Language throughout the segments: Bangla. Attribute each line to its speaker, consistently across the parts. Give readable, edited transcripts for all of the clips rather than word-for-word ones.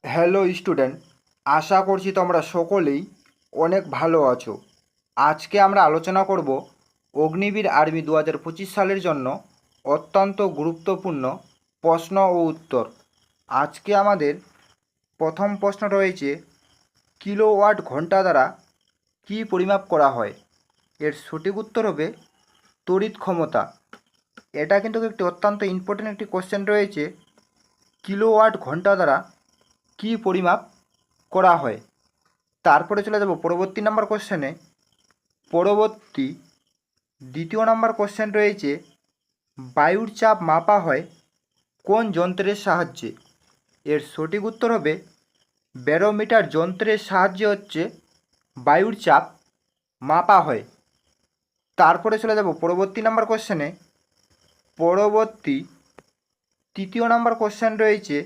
Speaker 1: হ্যালো স্টুডেন্ট, আশা করছি তোমরা সকলেই অনেক ভালো আছো। আজকে আমরা আলোচনা করব অগ্নিবীর আর্মি 2025 সালের জন্য অত্যন্ত গুরুত্বপূর্ণ প্রশ্ন ও উত্তর। আজকে আমাদের প্রথম প্রশ্ন রয়েছে, কিলোওয়াট ঘন্টা দ্বারা কী পরিমাপ করা হয়? এর সঠিক উত্তর হবে তড়িৎ ক্ষমতা। এটা কিন্তু একটি অত্যন্ত ইম্পর্টেন্ট একটি কোশ্চেন রয়েছে, কিলোওয়াট ঘন্টা দ্বারা কী পরিমাপ করা হয়। তারপরে চলে যাব পরবর্তী নাম্বার কোশ্চেনে। পরবর্তী দ্বিতীয় নাম্বার কোশ্চেন রয়েছে, বায়ুর চাপ মাপা হয় কোন যন্ত্রের সাহায্যে? এর সঠিক উত্তর হবে ব্যারোমিটার যন্ত্রের সাহায্যে বায়ুর চাপ মাপা হয়। তারপরে চলে যাব পরবর্তী নাম্বার কোশ্চেনে। পরবর্তী তৃতীয় নাম্বার কোশ্চেন রয়েছে,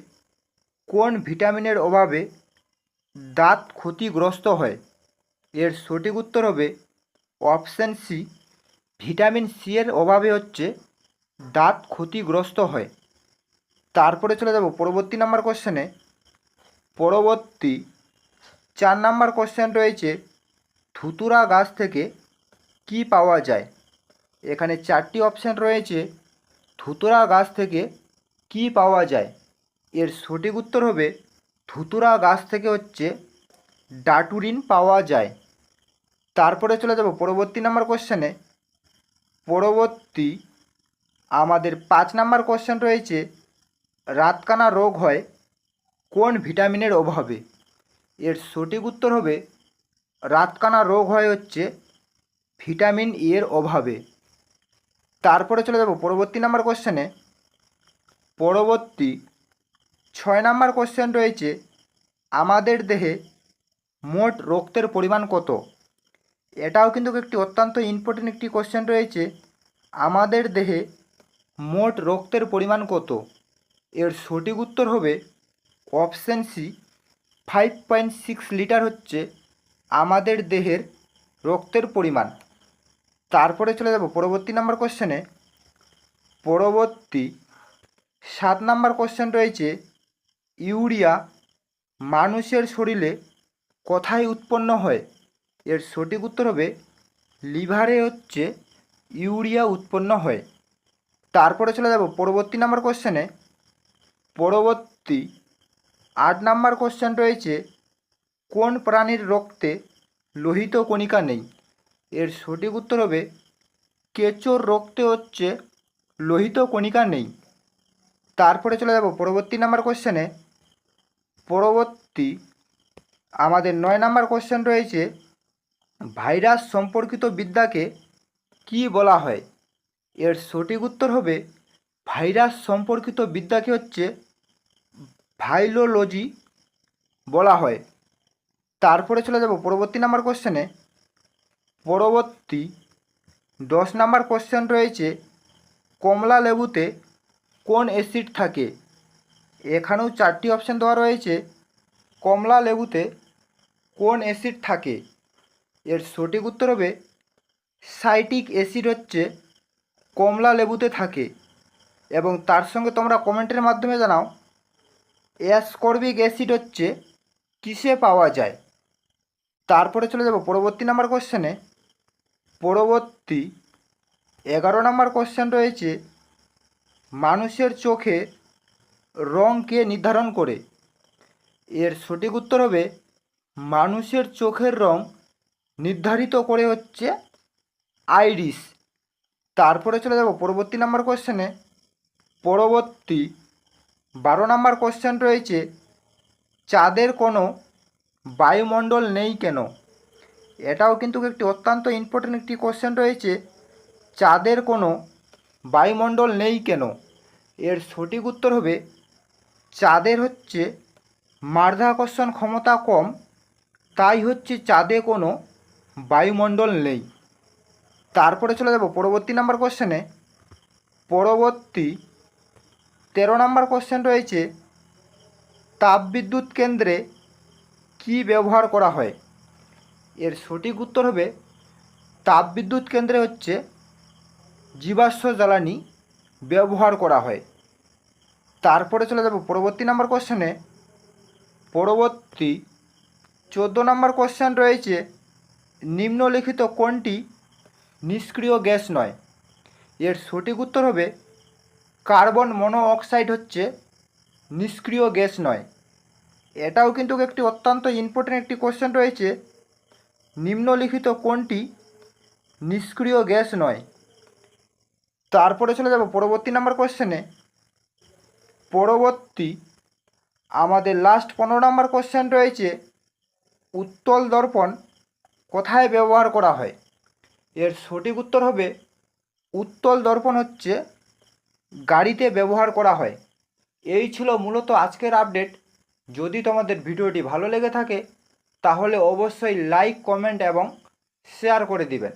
Speaker 1: কোন ভিটামিনের অভাবে দাঁত ক্ষতিগ্রস্ত হয়? এর সঠিক উত্তর হবে অপশান সি, ভিটামিন সি এর অভাবে দাঁত ক্ষতিগ্রস্ত হয়। তারপরে চলে যাব পরবর্তী নাম্বার কোশ্চেনে। পরবর্তী 4 নাম্বার কোশ্চেন রয়েছে, ধুতুরা গাছ থেকে কি পাওয়া যায়? এখানে 4টি অপশান রয়েছে, ধুতুরা গাছ থেকে কি পাওয়া যায়? এর সঠিক উত্তর হবে ধুতুরা গাছ থেকে ডাটুরিন পাওয়া যায়। তারপরে চলে যাব পরবর্তী নাম্বার কোশ্চেনে। পরবর্তী আমাদের 5 নাম্বার কোশ্চেন রয়েছে, রাতকানা রোগ হয় কোন ভিটামিনের অভাবে? এর সঠিক উত্তর হবে রাতকানা রোগ হয় ভিটামিন ই এর অভাবে। তারপরে চলে যাব পরবর্তী নাম্বার কোশ্চেনে। পরবর্তী 6 নাম্বার কোশ্চেন রয়েছে, আমাদের দেহে মোট রক্তের পরিমাণ কত? এটাও কিন্তু একটি অত্যন্ত ইম্পর্টেন্ট একটি কোশ্চেন রয়েছে, আমাদের দেহে মোট রক্তের পরিমাণ কত? এর সঠিক উত্তর হবে অপশান সি, 5.6 লিটার আমাদের দেহের রক্তের পরিমাণ। তারপরে চলে যাব পরবর্তী নাম্বার কোশ্চেনে। পরবর্তী 7 নাম্বার কোশ্চেন রয়েছে, ইউরিয়া মানুষের শরীরে কোথায় উৎপন্ন হয়? এর সঠিক উত্তর হবে লিভারে ইউরিয়া উৎপন্ন হয়। তারপরে চলে যাব পরবর্তী নাম্বার কোশ্চেনে। পরবর্তী 8 নাম্বার কোশ্চেন রয়েছে, কোন প্রাণীর রক্তে লোহিত কণিকা নেই? এর সঠিক উত্তর হবে কেঁচোর রক্তে লোহিত কণিকা নেই। তারপরে চলে যাব পরবর্তী নাম্বার কোশ্চেনে। পরবর্তী আমাদের 9 নাম্বার কোশ্চেন রয়েছে, ভাইরাস সম্পর্কিত বিদ্যাকে কি বলা হয়? এর সঠিক উত্তর হবে ভাইরাস সম্পর্কিত বিদ্যাকে ভাইরোলজি বলা হয়। তারপরে চলে যাব পরবর্তী নাম্বার কোশ্চেনে। পরবর্তী 10 নাম্বার কোশ্চেন রয়েছে, কমলা লেবুতে কোন অ্যাসিড থাকে? এখানেও 4টি অপশান দেওয়া রয়েছে, কমলা লেবুতে কোন অ্যাসিড থাকে? এর সঠিক উত্তর হবে সাইট্রিক অ্যাসিড কমলা লেবুতে থাকে। এবং তার সঙ্গে তোমরা কমেন্টের মাধ্যমে জানাও অ্যাসকর্বিক অ্যাসিড কিসে পাওয়া যায়? তারপরে চলে যাব পরবর্তী নাম্বার কোশ্চেনে। পরবর্তী 11 নাম্বার কোশ্চেন রয়েছে, মানুষের চোখে রং কে নির্ধারণ করে? এর সঠিক উত্তর হবে মানুষের চোখের রং নির্ধারিত করে আইরিস। তারপরে চলে যাব পরবর্তী নাম্বার কোশ্চেনে। পরবর্তী 12 নাম্বার কোশ্চেন রয়েছে, চাঁদের কোনো বায়ুমণ্ডল নেই কেন? এটাও কিন্তু একটি অত্যন্ত ইম্পর্টেন্ট একটি কোশ্চেন রয়েছে, চাঁদের কোনো বায়ুমণ্ডল নেই কেন? এর সঠিক উত্তর হবে চাঁদের মাধ্যাকর্ষণ ক্ষমতা কম, তাই চাঁদে কোনো বায়ুমণ্ডল নেই। তারপরে চলে যাব পরবর্তী নাম্বার কোশ্চেনে। পরবর্তী 13 নাম্বার কোশ্চেন রয়েছে, তাপবিদ্যুৎ কেন্দ্রে কি ব্যবহার করা হয়? এর সঠিক উত্তর হবে তাপবিদ্যুৎ কেন্দ্রে জীবাশ্ম জ্বালানি ব্যবহার করা হয়। তারপরে চলে যাব পরবর্তী নাম্বার কোশ্চেনে। পরবর্তী 14 নম্বর কোশ্চেন রয়েছে, নিম্নলিখিত কোনটি নিষ্ক্রিয় গ্যাস নয়? এর সঠিক উত্তর হবে কার্বন মনোঅক্সাইড হচ্ছে নিষ্ক্রিয় গ্যাস নয়। এটাও কিন্তু একটি অত্যন্ত ইম্পর্টেন্ট একটি কোশ্চেন রয়েছে, নিম্নলিখিত কোনটি নিষ্ক্রিয় গ্যাস নয়। তারপরে চলে যাব পরবর্তী নাম্বার কোশ্চেনে। পরবর্তী আমাদের লাস্ট 15 নম্বর কোশ্চেন রয়েছে, উত্তল দর্পণ কোথায় ব্যবহার করা হয়? এর সঠিক উত্তর হবে উত্তল দর্পণ হচ্ছে গাড়িতে ব্যবহার করা হয়। এই ছিল মূলত আজকের আপডেট। যদি তোমাদের ভিডিওটি ভালো লেগে থাকে তাহলে অবশ্যই লাইক, কমেন্ট এবং শেয়ার করে দিবেন।